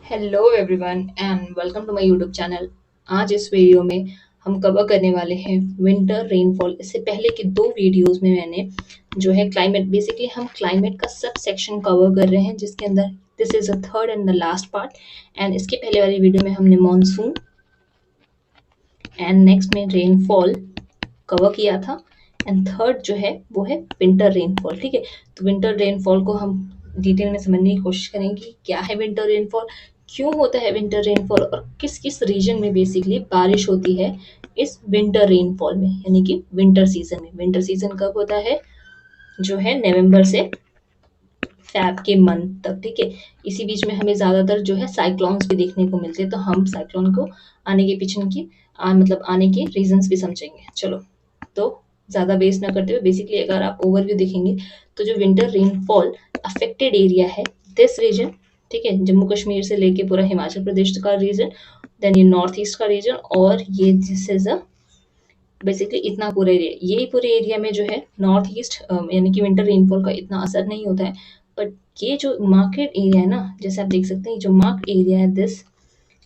Hello everyone and welcome to my YouTube channel. आज इस video में हम कवर करने वाले हैं विंटर रेनफॉल। इससे पहले के दो वीडियोस में मैंने जो है क्लाइमेट, बेसिकली हम क्लाइमेट का सब सेक्शन कवर कर रहे हैं, जिसके अंदर this is the third and the last part. And इसके पहले वाली वीडियो में हमने मॉनसून एंड नेक्स्ट में रेनफॉल कवर किया था। एंड थर्ड जो है वो है विंटर रेनफॉल। ठीक है, तो विंटर रेनफॉल को हम डिटेल में समझने की कोशिश करेंगे। क्या है विंटर रेनफॉल, क्यों होता है विंटर रेनफॉल, और किस किस रीजन में बेसिकली बारिश होती है इस विंटर रेनफॉल में, यानी कि विंटर सीजन में। विंटर सीजन कब होता है, जो है नवंबर से फैब के मंथ तक। ठीक है, इसी बीच में हमें ज्यादातर जो है साइक्लोन्स भी देखने को मिलते हैं, तो हम साइक्लोन को आने के पीछे की मतलब आने के रीजंस भी समझेंगे। चलो, तो ज़्यादा बेस ना करते हुए बेसिकली अगर आप ओवरव्यू देखेंगे तो जो विंटर रेनफॉल अफेक्टेड एरिया है दिस रीजन, ठीक है, जम्मू कश्मीर से लेके पूरा हिमाचल प्रदेश का रीजन, देन ये नॉर्थ ईस्ट का रीजन, और ये दिस इज अ बेसिकली इतना पूरा एरिया, यही पूरे एरिया में जो है नॉर्थ ईस्ट यानी कि विंटर रेनफॉल का इतना असर नहीं होता है। बट ये जो मार्केट एरिया है ना, जैसे आप देख सकते हैं जो मार्क एरिया है दिस,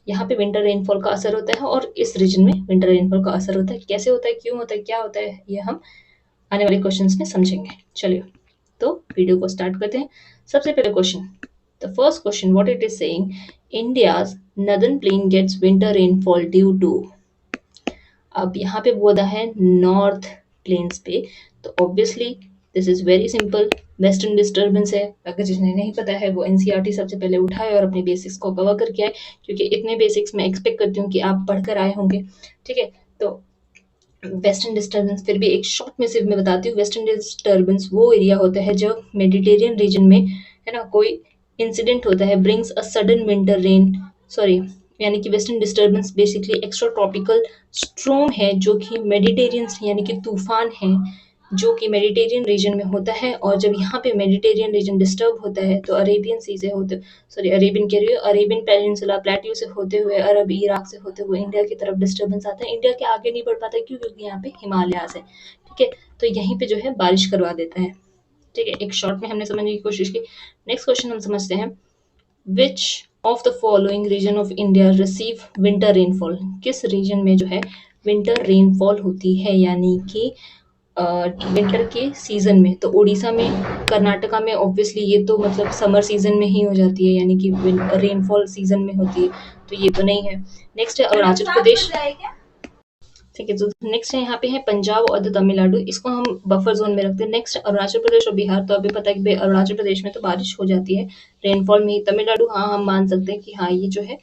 यहाँ पे विंटर रेनफॉल का असर होता है, और इस रीजन में विंटर रेनफॉल का असर होता है। कैसे होता है, क्यों होता है, क्या होता है, ये हम आने वाले क्वेश्चंस में समझेंगे। चलिए, तो वीडियो को स्टार्ट करते हैं। सबसे पहले question, the first question what it is saying, India's northern plain gets winter rainfall due to. अब यहाँ पे बोला है नॉर्थ प्लेन्स पे, तो obviously this is very simple, western disturbance है। अगर जिन्हें नहीं पता है वो एनसीईआरटी सबसे पहले उठाए और अपने बेसिक्स को कवर करके आए, क्योंकि इतने बेसिक्स मैं एक्सपेक्ट करती हूँ कि आप पढ़कर आए होंगे। ठीक है, तो वेस्टर्न डिस्टर्बेंस फिर भी एक शॉर्ट में सिर्फ मैं बताती हूँ। वेस्टर्न डिस्टर्बेंस वो एरिया होता है जो मेडिटेरियन रीजन में, है ना, कोई इंसिडेंट होता है, brings a sudden winter rain, sorry, यानी कि western disturbance basically extra tropical स्ट्रोम है, जो कि मेडिटेरियन यानी कि तूफान है, जो कि मेडिटेरियन रीजन में होता है। और जब यहाँ पे मेडिटेरियन रीजन डिस्टर्ब होता है तो अरेबियन सी से होते, सॉरी अरेबियन कह रही हूँ, अरेबियन पेनिनसुला प्लेट्यू से होते हुए अरब इराक से होते हुए इंडिया की तरफ डिस्टर्बेंस आता है। इंडिया के आगे नहीं बढ़ पाता, क्यों, क्योंकि यहाँ पे हिमालयाज है। ठीक है, तो यहीं पे जो है बारिश करवा देता है। ठीक है, एक शॉर्ट में हमने समझने की कोशिश की। नेक्स्ट क्वेश्चन हम समझते हैं, which of the following region of India receive winter rainfall. किस रीजन में जो है विंटर रेनफॉल होती है, यानी कि विंटर के सीजन में। तो उड़ीसा में, कर्नाटका में ऑब्वियसली ये तो मतलब समर सीजन में ही हो जाती है, यानी कि रेनफॉल सीजन में होती है, तो ये तो नहीं है। नेक्स्ट है अरुणाचल प्रदेश। ठीक है, तो नेक्स्ट है यहाँ पे है पंजाब और तमिलनाडु, इसको हम बफर जोन में रखते हैं। नेक्स्ट अरुणाचल प्रदेश और बिहार, तो अभी पता है कि भाई अरुणाचल प्रदेश में तो बारिश हो जाती है रेनफॉल में ही। तमिलनाडु हाँ हम मान सकते हैं कि हाँ ये जो है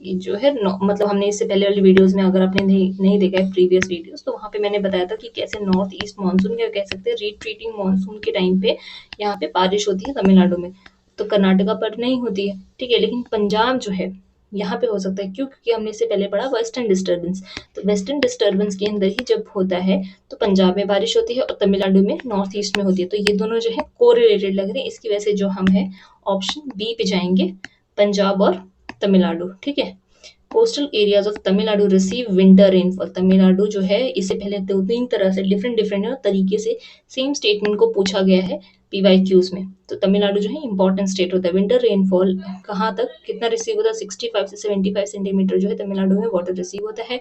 ये जो है मतलब हमने इससे पहले वाली वीडियोस में, अगर आपने नहीं देखा है प्रीवियस वीडियोस, तो वहाँ पे मैंने बताया था कि कैसे नॉर्थ ईस्ट मानसून या कह सकते हैं रिट्रीटिंग मानसून के टाइम पे यहाँ पे बारिश होती है तमिलनाडु में, तो कर्नाटका पर नहीं होती है। ठीक है, लेकिन पंजाब जो है यहाँ पे हो सकता है, क्यों, क्योंकि हमने इससे पहले पढ़ा वेस्टर्न डिस्टर्बेंस। तो वेस्टर्न डिस्टर्बेंस के अंदर ही जब होता है तो पंजाब में बारिश होती है और तमिलनाडु में नॉर्थ ईस्ट में होती है, तो ये दोनों जो है कोरिलेटेड लग रहे हैं। इसकी वजह से जो हम है ऑप्शन बी पे जाएंगे, पंजाब और तमिलनाडु। ठीक है, coastal areas of Tamil Nadu receive winter rainfall. Tamil Nadu जो है इससे पहले दो तीन तरह से डिफरेंट डिफरेंट तरीके से सेम स्टेटमेंट को पूछा गया है पीवाईक्यूज में। तो तमिलनाडु जो है इंपॉर्टेंट स्टेट होता है। विंटर रेनफॉल कहाँ तक कितना रिसीव होता है, 65 से 75 सेंटीमीटर जो है तमिलनाडु में वाटर रिसीव होता है,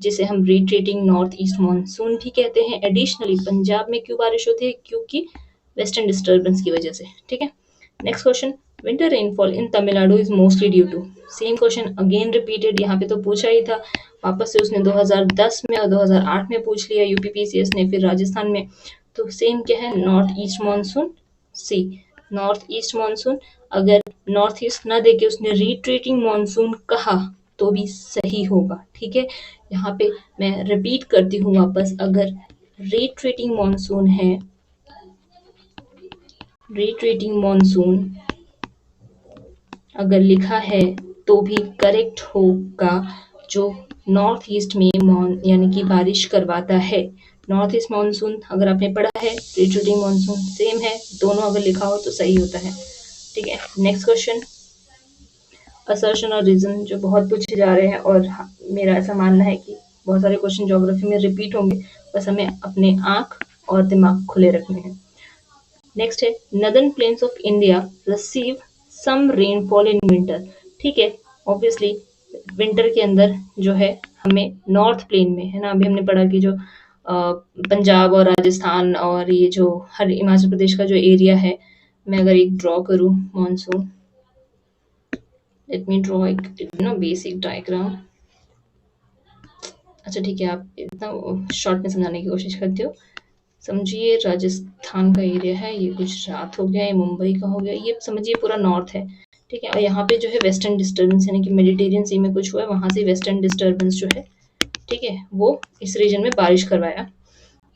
जिसे हम रिट्रीटिंग नॉर्थ ईस्ट मानसून भी कहते हैं। एडिशनली पंजाब में क्यों बारिश होती है, क्योंकि वेस्टर्न डिस्टर्बेंस की वजह से। ठीक है, next question, winter rainfall in Tamil Nadu is mostly due to. Same question again repeated, यहाँ पे तो पूछा ही था, वापस से उसने 2010 में और 2008 में पूछ लिया यूपीपीसीएस ने, फिर राजस्थान में। तो सेम क्या है, नॉर्थ ईस्ट मानसून, सी नॉर्थ ईस्ट मानसून। अगर नॉर्थ ईस्ट ना देके उसने रिट्रीटिंग मानसून कहा तो भी सही होगा। ठीक है, यहाँ पे मैं रिपीट करती हूँ वापस, अगर रिट्रीटिंग मानसून है, रिट्रीटिंग मानसून अगर लिखा है तो भी करेक्ट होगा, जो नॉर्थ ईस्ट में यानी कि बारिश करवाता है। नॉर्थ ईस्ट मानसून अगर आपने पढ़ा है, रिट्रीटिंग मानसून सेम है, दोनों अगर लिखा हो तो सही होता है। ठीक है, नेक्स्ट क्वेश्चन, असर्शन और रीजन जो बहुत पूछे जा रहे हैं, और मेरा ऐसा मानना है कि बहुत सारे क्वेश्चन ज्योग्राफी में रिपीट होंगे, बस हमें अपने आँख और दिमाग खुले रखने हैं। नेक्स्ट है, northern plains of India receive some rainfall in winter. ठीक है, ऑब्वियसली विंटर के अंदर जो है हमें नॉर्थ प्लेन में, है ना, अभी हमने पढ़ा कि जो पंजाब और राजस्थान और ये जो हर हिमाचल प्रदेश का जो एरिया है, मैं अगर एक ड्रॉ करूँ मॉनसून, लेट मी ड्रॉ एक बेसिक डायग्राम। अच्छा ठीक है, आप इतना शॉर्ट में समझाने की कोशिश करते हो। समझिए राजस्थान का एरिया है, ये गुजरात हो गया, ये मुंबई का हो गया, ये समझिए पूरा नॉर्थ है। ठीक है, और यहाँ पे जो है वेस्टर्न डिस्टर्बेंस यानी कि मेडिटेरियन सी में कुछ हुआ है, वहां से वेस्टर्न डिस्टर्बेंस जो है, ठीक है, वो इस रीजन में बारिश करवाया।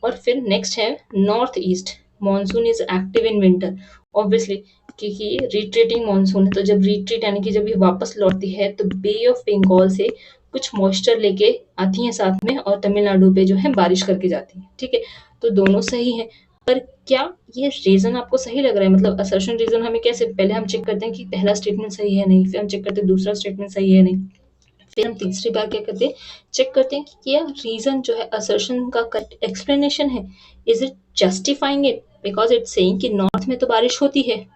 और फिर नेक्स्ट है north east, monsoon is active in winter, obviously क्योंकि ये रिट्रेटिंग मॉनसून है, तो जब रिट्रीट यानी कि जब ये वापस लौटती है तो बे ऑफ बंगाल से कुछ मॉइस्चर लेके आती है साथ में और तमिलनाडु पे जो है बारिश करके जाती है। ठीक है, तो दोनों सही है, पर क्या ये रीजन आपको सही लग रहा है? मतलब असर्शन रीजन हमें कैसे, पहले हम चेक करते हैं कि पहला स्टेटमेंट सही है नहीं, फिर हम चेक करते हैं दूसरा स्टेटमेंट सही है नहीं, फिर हम तीसरी बार क्या करते हैं, चेक करते हैं कि क्या रीजन जो है असर्शन का करेक्ट एक्सप्लेनेशन है, is it justifying it, because it's saying कि नॉर्थ में तो बारिश होती है,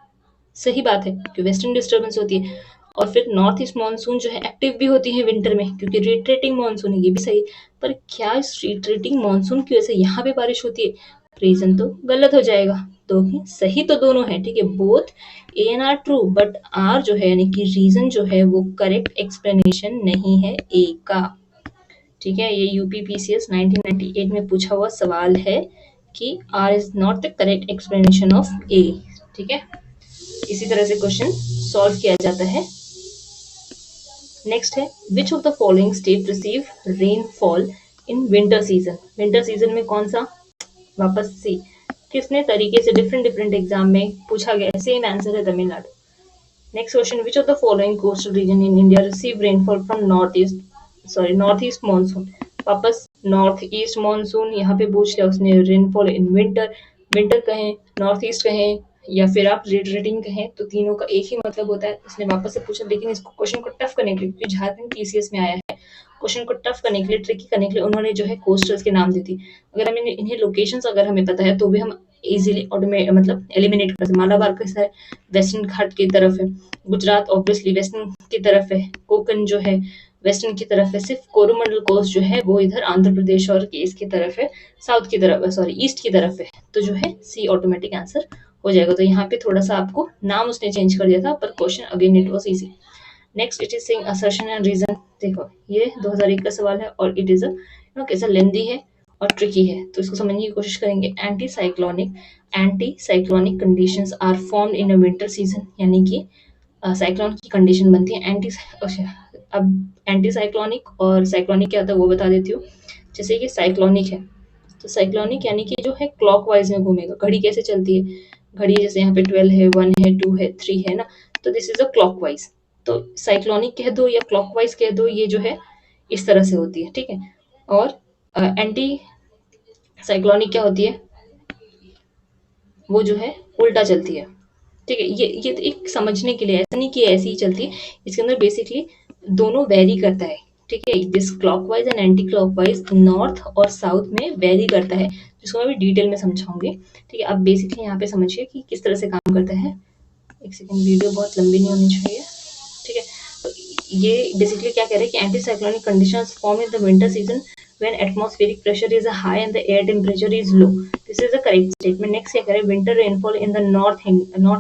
सही बात है कि वेस्टर्न डिस्टर्बेंस होती है, और फिर नॉर्थ ईस्ट मानसून जो है एक्टिव भी होती है विंटर में क्योंकि रिट्रेटिंग मानसून है, ये भी सही। पर क्या इस रिट्रेटिंग मानसून की वजह से यहाँ पे बारिश होती है? रीजन तो गलत हो जाएगा। तो भी सही तो दोनों है, ठीक है, both A and R true, but R जो है यानी कि रीजन जो है वो करेक्ट एक्सप्लेनेशन नहीं है ए का। ठीक है, ये यूपीपीसीएस 1998 में पूछा हुआ सवाल है कि R is not the correct explanation of A. ठीक है, इसी तरह से क्वेश्चन सॉल्व किया जाता है। नेक्स्ट है विच of the following state receive rainfall in winter season, winter season में कौन सा, वापस से किसने तरीके से डिफरेंट डिफरेंट एग्जाम में पूछा गया, सेम आंसर है Tamil Nadu. Next question which of the following coastal region in India receive rainfall from north east monsoon, वापस नॉर्थ ईस्ट मानसून यहाँ पे पूछ लिया उसने, रेनफॉल इन विंटर, विंटर कहें, नॉर्थ ईस्ट कहें या फिर आप रिट्रेटिंग कहें, तो तीनों का एक ही मतलब होता है, उसने वापस से पूछा। लेकिन इसको क्वेश्चन को टफ करने के लिए, क्योंकि झारखंड पीसीएस में आया है, क्वेश्चन को टफ करने के लिए, ट्रिकी करने के लिए उन्होंने जो है कोस्टल्स के नाम दी थी। अगर हमें इन्हें लोकेशंस अगर हमें पता है तो भी हम इजीली ऑटोमेट मतलब एलिमिनेट कर सकते। मालाबार कैसा है, वेस्टर्न घाट की तरफ है, गुजरात ऑब्वियसली वेस्टर्न की तरफ है, कोकन जो है वेस्टर्न की तरफ है, सिर्फ कोरोमंडल कोस्ट जो है वो इधर आंध्र प्रदेश और इसकी तरफ है, साउथ की तरफ, सॉरी ईस्ट की तरफ है, तो जो है सी ऑटोमेटिक आंसर हो जाएगा। तो यहाँ पे थोड़ा सा आपको नाम उसने चेंज कर दिया था, पर question again it was easy. Next it is saying assertion and reason, देखो ये 2001 का सवाल है और इट इज कैसा लेंदी है और ट्रिकी है, तो इसको समझने की कोशिश करेंगे। Anti cyclonic conditions are formed in a winter season, यानी कि साइक्लोन की कंडीशन बनती है एंटी, अब एंटी साइक्लोनिक और साइक्लोनिक क्या होता है वो बता देती हूँ। जैसे कि साइक्लोनिक है, तो साइक्लोनिक यानी कि जो है क्लॉकवाइज में घूमेगा, घड़ी कैसे चलती है, घड़ी जैसे यहाँ पे 12 है, 1 है, 2 है, 3 है ना, तो दिस इज अ क्लॉकवाइज, तो साइक्लोनिक कह दो या क्लॉकवाइज कह दो, ये जो है इस तरह से होती है। ठीक है, और एंटी साइक्लोनिक क्या होती है, वो जो है उल्टा चलती है। ठीक है, ये तो एक समझने के लिए, ऐसा नहीं कि ऐसी ही चलती है, इसके अंदर बेसिकली दोनों वेरी करता है। ठीक है, this clockwise and anti clockwise north और साउथ में वेरी करता है, जिसको मैं भी डिटेल में समझाऊंगी। ठीक है, अब बेसिकली यहाँ पे समझिए कि किस तरह से काम करता है। एक सेकंड, वीडियो बहुत लंबी नहीं होनी चाहिए। ठीक है, तो ये बेसिकली क्या कह रहे हैं कि anti cyclonic conditions form in the winter season when atmospheric pressure is high and the air temperature is low. This is the correct statement. Next क्या करें, winter rainfall in the north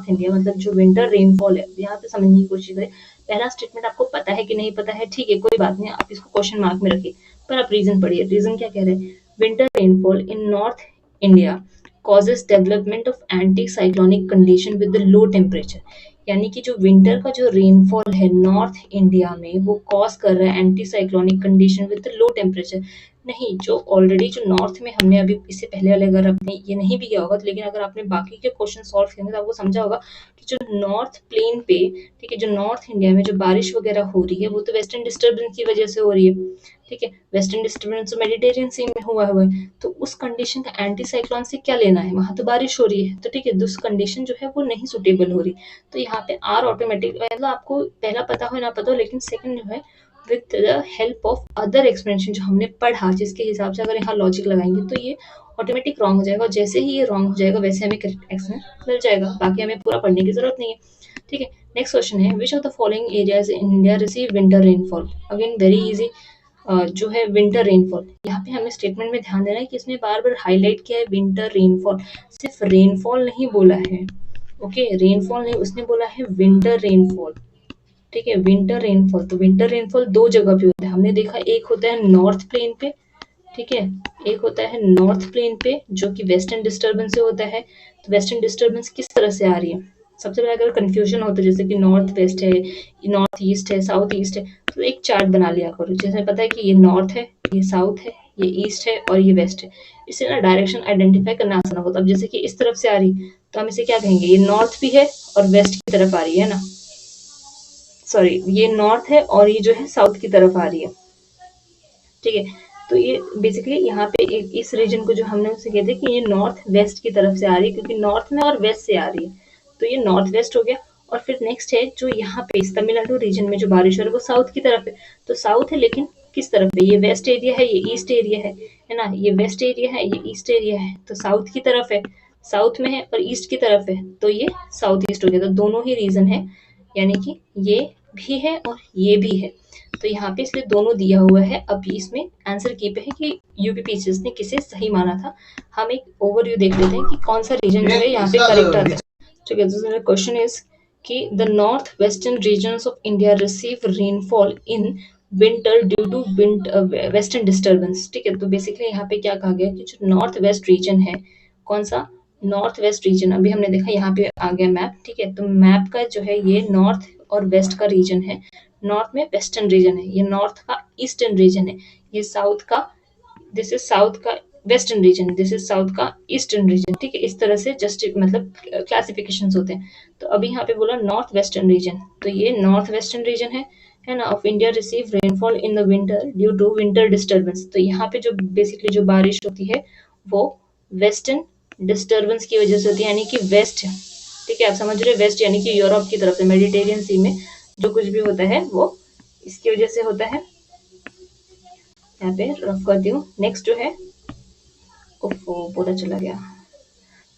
India, मतलब जो winter rainfall है, यहाँ पे समझने की कोशिश करें। पहला स्टेटमेंट आपको पता है कि नहीं पता है, ठीक है कोई बात नहीं, आप इसको क्वेश्चन मार्क में रखिए, पर आप रीजन पढ़िए। रीजन क्या कह रहे हैं, winter rainfall in north India causes development of anti-cyclonic condition with the low temperature, यानी कि जो विंटर का जो रेनफॉल है नॉर्थ इंडिया में वो कॉज कर रहा है anti cyclonic condition with low temperature. नहीं, जो ऑलरेडी जो नॉर्थ में हमने अभी इससे पहले वाले, अगर आपने ये नहीं भी किया होगा तो, लेकिन अगर आपने बाकी के क्वेश्चन सॉल्व किए तो आपको समझा होगा कि जो नॉर्थ प्लेन पे, ठीक है, जो नॉर्थ इंडिया में जो बारिश वगैरह हो रही है वो तो वेस्टर्न डिस्टर्बेंस की वजह से हो रही है। ठीक है, वेस्टर्न डिस्टर्बेंस तो मेडिटेरियन सी में हुआ है, तो उस कंडीशन का एंटी साइक्लोन से क्या लेना है, वहां तो बारिश हो रही है, तो ठीक है, उस कंडीशन जो है वो नहीं सुटेबल हो रही, तो यहाँ पे आर ऑटोमेटिक, मतलब आपको पहला पता हो ना पता हो, लेकिन सेकंड जो है with the help of other explanation जो हमने पढ़ा, जिसके हिसाब से अगर यहाँ लॉजिक लगाएंगे तो ये ऑटोमेटिक रॉन्ग हो जाएगा, और जैसे ही ये रॉन्ग हो जाएगा वैसे हमें करेक्ट एक्शन मिल जाएगा, बाकी हमें पूरा पढ़ने की जरूरत नहीं है। ठीक है। नेक्स्ट क्वेश्चन है विच of the following areas in India receive winter rainfall. Again very easy, जो है विंटर रेनफॉल। यहाँ पे हमें स्टेटमेंट में ध्यान देना है कि इसने बार बार हाईलाइट किया है विंटर रेनफॉल, सिर्फ रेनफॉल नहीं बोला है। ओके, रेनफॉल नहीं, उसने बोला है विंटर रेनफॉल। ठीक है, विंटर रेनफॉल। तो विंटर रेनफॉल दो जगह पे होता है, हमने देखा एक होता है नॉर्थ प्लेन पे, ठीक है, एक होता है नॉर्थ प्लेन पे जो कि वेस्टर्न डिस्टर्बेंस से होता है। तो वेस्टर्न डिस्टर्बेंस किस तरह से आ रही है, सबसे पहले अगर कंफ्यूजन होता है जैसे कि नॉर्थ वेस्ट है, नॉर्थ ईस्ट है, साउथ ईस्ट है, तो एक चार्ट बना लिया करो, जैसे पता है कि ये नॉर्थ है, ये साउथ है, ये ईस्ट है और ये वेस्ट है। इससे ना डायरेक्शन आइडेंटिफाई करना आसान होता है। अब जैसे कि इस तरफ से आ रही, तो हम इसे क्या कहेंगे, ये नॉर्थ भी है और वेस्ट की तरफ आ रही है ना, सॉरी ये नॉर्थ है और ये जो है साउथ की तरफ आ रही है। ठीक है, तो ये बेसिकली यहाँ पे इस रीजन को जो हमने उसे कहते हैं कि ये नॉर्थ वेस्ट की तरफ से आ रही है, क्योंकि नॉर्थ में और वेस्ट से आ रही है, तो ये नॉर्थ वेस्ट हो गया। और फिर नेक्स्ट है जो यहाँ पे इस तमिलनाडु रीजन में जो बारिश हो रही है वो साउथ की तरफ है। तो साउथ है लेकिन किस तरफ है, ये वेस्ट एरिया है, ये ईस्ट एरिया है ना, ये वेस्ट एरिया है, ये ईस्ट एरिया है, तो साउथ की तरफ है, साउथ में है और ईस्ट की तरफ है, तो ये साउथ ईस्ट हो गया। तो दोनों ही रीजन है, यानी कि ये भी है और ये भी है, तो यहाँ पे इसलिए दोनों दिया हुआ है। अब इसमें आंसर की पे है कि यूपीपीसीएस ने किसे सही माना था। हम एक ओवरव्यू देख लेते हैं कि कौन सा रीजन जो है यहाँ पे करेक्ट आता है। ठीक है, दूसरा क्वेश्चन इज कि the north western regions of India receive rainfall in winter due to western disturbance. ठीक है, तो बेसिकली यहाँ पे क्या कहा गया कि जो नॉर्थ वेस्ट रीजन है, कौन सा, नॉर्थ वेस्ट रीजन, अभी हमने देखा यहाँ पे आ गया मैप। ठीक है, तो मैप का जो है ये नॉर्थ और वेस्ट का रीजन है, नॉर्थ में वेस्टर्न रीजन है, ये नॉर्थ का ईस्टर्न रीजन है, ये साउथ का, दिस इज साउथ का western region, this is south का ईस्टर्न रीजन। ठीक है, इस तरह से जस्ट मतलब क्लासिफिकेशंस होते हैं। तो अभी यहाँ पे बोला नॉर्थ वेस्टर्न रीजन, तो ये नॉर्थ वेस्टर्न रीजन है ना, of India receive rainfall in the winter due to winter disturbance. तो यहाँ पे जो बेसिकली जो बारिश होती है वो वेस्टर्न डिस्टर्बेंस की वजह से होती है, यानी कि वेस्ट। ठीक है, आप समझ रहे, वेस्ट यानी कि यूरोप की तरफ से, मेडिटेरियन सी में जो कुछ भी होता है वो इसकी वजह से होता है। यहाँ पे रफ करती हूँ। नेक्स्ट जो है, ओफो पूरा चला गया,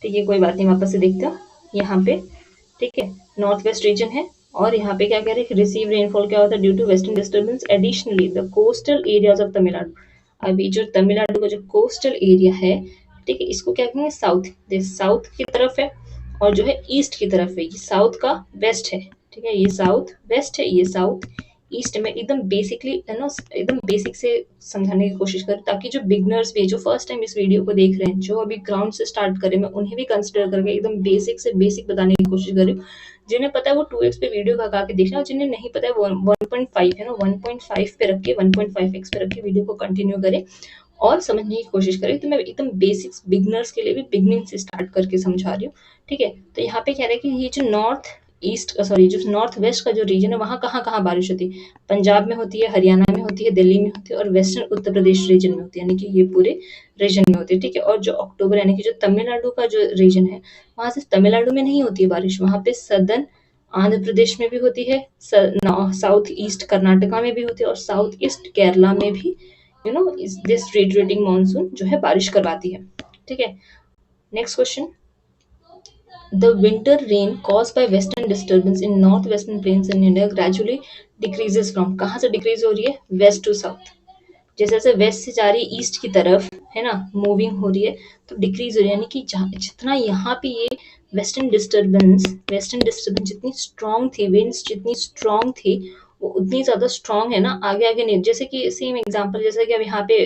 ठीक है कोई बात नहीं, वापस से देखते हो यहाँ पे। ठीक है, नॉर्थ वेस्ट रीजन है और यहाँ पे क्या कह रहे हैं, रिसीव रेनफॉल क्या होता है due to western disturbance additionally the coastal areas of Tamil Nadu. अभी जो तमिलनाडु का जो कोस्टल एरिया है, ठीक है, इसको क्या कहेंगे, साउथ, साउथ की तरफ है और जो है ईस्ट की तरफ है, ये साउथ का वेस्ट है। ठीक है, ये साउथ वेस्ट है, ये साउथ ईस्ट में। एकदम बेसिकली है ना, एकदम बेसिक से समझाने की कोशिश करें ताकि जो बिगनर्स भी, जो फर्स्ट टाइम इस वीडियो को देख रहे हैं, जो अभी ग्राउंड से स्टार्ट करें, मैं उन्हें भी कंसिडर करके एकदम बेसिक से बेसिक बताने की कोशिश कर रही हूँ। जिन्हें पता है वो 2x पे वीडियो भगा के देखना, और जिन्हें नहीं पता है वो 1.5 है ना, 1.5 पे रख के, 1.5x पे रख के वीडियो को कंटिन्यू करें और समझने की कोशिश करें। तो मैं एकदम बेसिक्स बिगनर्स के लिए भी बिगनिंग से स्टार्ट करके समझा रही हूँ। ठीक है, तो यहाँ पे कह रहे हैं कि ये जो नॉर्थ ईस्ट, सॉरी जो नॉर्थ वेस्ट का जो रीजन है वहाँ कहाँ कहाँ बारिश होती है, पंजाब में होती है, हरियाणा में होती है, दिल्ली में होती है और वेस्टर्न उत्तर प्रदेश रीजन में होती है, यानी कि ये पूरे रीजन में होती है। ठीक है, और जो अक्टूबर यानी कि जो तमिलनाडु का जो रीजन है, वहाँ सिर्फ तमिलनाडु में नहीं होती है बारिश, वहाँ पे सदर्न आंध्र प्रदेश में भी होती है, साउथ ईस्ट कर्नाटका में भी होती है और साउथ ईस्ट केरला में भी दिस रेडिएटिंग मानसून जो है बारिश करवाती है। ठीक है, next question, the winter rain caused by western disturbance in northwestern plains in India gradually decreases from, कहाँ से डिक्रीज हो रही है, वेस्ट टू साउथ। जैसे जैसे वेस्ट से जा रही है ईस्ट की तरफ, है ना, मूविंग हो रही है, तो डिक्रीज हो रही है, यानी कि जितना यहाँ पे ये वेस्टर्न डिस्टर्बेंस जितनी स्ट्रॉन्ग थी, विंड्स जितनी स्ट्रॉन्ग थी, वो उतनी ज्यादा स्ट्रॉन्ग है ना, आगे आगे नहीं। जैसे कि सेम एग्जांपल, जैसे कि अब यहाँ पे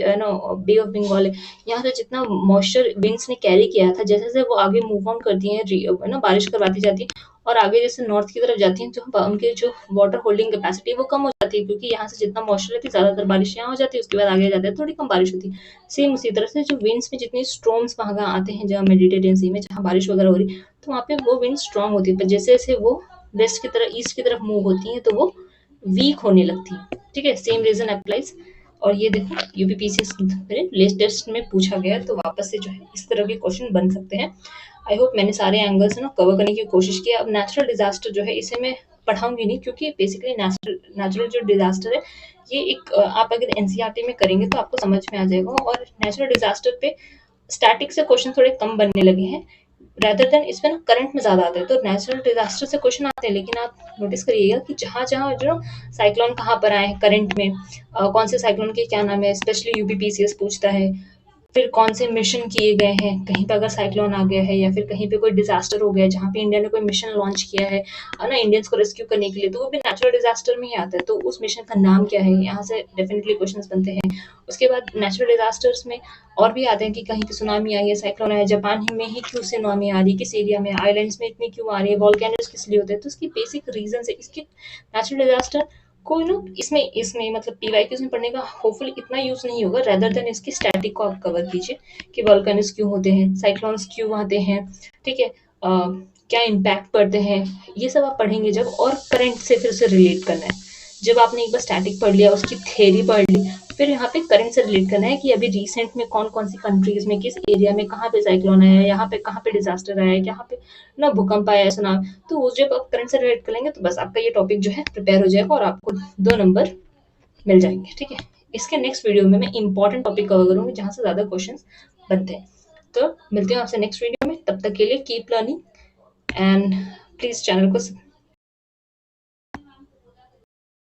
बे ऑफ बंगाल है, यहाँ से जितना मॉइस्चर विंड्स ने कैरी किया था, जैसे जैसे वो आगे मूव ऑन करती है ना, बारिश करवाती जाती है और आगे जैसे नॉर्थ की तरफ जाती हैं, जो उनके जो वाटर होल्डिंग कैपेसिटी है वो कम हो जाती है, क्योंकि यहाँ से जितना मॉइस्चर रहती है ज्यादातर बारिश यहाँ हो जाती है, उसके बाद आगे जाते हैं थोड़ी कम बारिश होती है। सेम उसी तरह से जो विंड्स में जितनी स्ट्रॉम्स वहाँ आते हैं, जहाँ मेडिटेरियन सी में जहाँ बारिश वगैरह हो रही है, तो वहाँ पे वो विंड स्ट्रॉन्ग होती है, पर जैसे जैसे वो वेस्ट की तरफ, ईस्ट की तरफ मूव होती है तो वो वीक होने लगती है। ठीक है, सेम रीजन अप्लाइज। और ये देखो यूपीपीसीएस लेटेस्ट में पूछा गया, तो वापस से जो है इस तरह के क्वेश्चन बन सकते हैं। आई होप मैंने सारे एंगल्स ना कवर करने की कोशिश की। अब नेचुरल डिजास्टर जो है इसे मैं पढ़ाऊंगी नहीं, क्योंकि बेसिकली नेचुरल जो डिजास्टर है ये एक आप अगर एनसीईआरटी में करेंगे तो आपको समझ में आ जाएगा। और नेचुरल डिजास्टर पे स्टैटिक से क्वेश्चन थोड़े कम बनने लगे हैं, रादर देन इसमें ना करंट में ज़्यादा आते हैं। तो नेचुरल डिज़ास्टर से क्वेश्चन आते हैं, लेकिन आप नोटिस करिएगा कि जहाँ-जहाँ जो साइक्लोन कहाँ पर आए हैं करंट में, कौन से साइक्लोन के क्या नाम है, स्पेशली यूपीपीसीएस पूछता है। फिर कौन से मिशन किए गए हैं, कहीं पे अगर साइक्लोन आ गया है या फिर कहीं पे कोई डिज़ास्टर हो गया है जहाँ पे इंडिया ने कोई मिशन लॉन्च किया है ना इंडियंस को रेस्क्यू करने के लिए, तो वो भी नेचुरल डिज़ास्टर में ही आता है। तो उस मिशन का नाम क्या है? यहाँ से डेफिनिटली क्वेश्चंस बनते हैं। उसके बाद नेचुरल डिज़ास्टर्स में और भी आते हैं कि कहीं पे सुनामी आई है, साइक्लोन आया है, जापान में ही क्यों सुनामी आ रही है, किस एरिया में, आइलैंड्स में इतनी क्यों आ रही है, वोल्केनोज किस लिए होते हैं। तो इसकी बेसिक रीज़न है। इसके नेचुरल डिज़ास्टर को ना इसमें इसमें मतलब पीवाईक्यूज़ में पढ़ने का होपफुली इतना यूज़ नहीं होगा, रेदर देन इसकी स्टैटिक को आप कवर कीजिए कि वोल्केनोज क्यों होते हैं, साइक्लोन्स क्यों आते हैं, ठीक है? क्या इम्पैक्ट पड़ते हैं, ये सब आप पढ़ेंगे जब, और करंट से फिर से रिलेट करना है। जब आपने एक बार स्टैटिक पढ़ लिया, उसकी थ्योरी पढ़ ली, फिर यहाँ पे करंट से रिलेट करना है कि अभी रिसेंट में कौन-कौन सी कंट्रीज़ में, किस एरिया में, कहाँ पे साइक्लोन आया है, यहाँ पे कहाँ पे डिज़ास्टर आया है, यहाँ पे ना भूकंप आया है, सुनामी। तो वो जब आप करंट से रिलेट कर लेंगे तो बस आपका ये टॉपिक जो है प्रिपेयर हो जाएगा और आपको 2 नंबर मिल जाएँगे, ठीक है? इसके नेक्स्ट वीडियो में मैं इम्पोर्टेंट टॉपिक कवर करूँगी जहाँ से ज़्यादा क्वेश्चंस बनते हैं। तो मिलती हूँ आपसे नेक्स्ट वीडियो में, तब तक के लिए keep learning and please channel को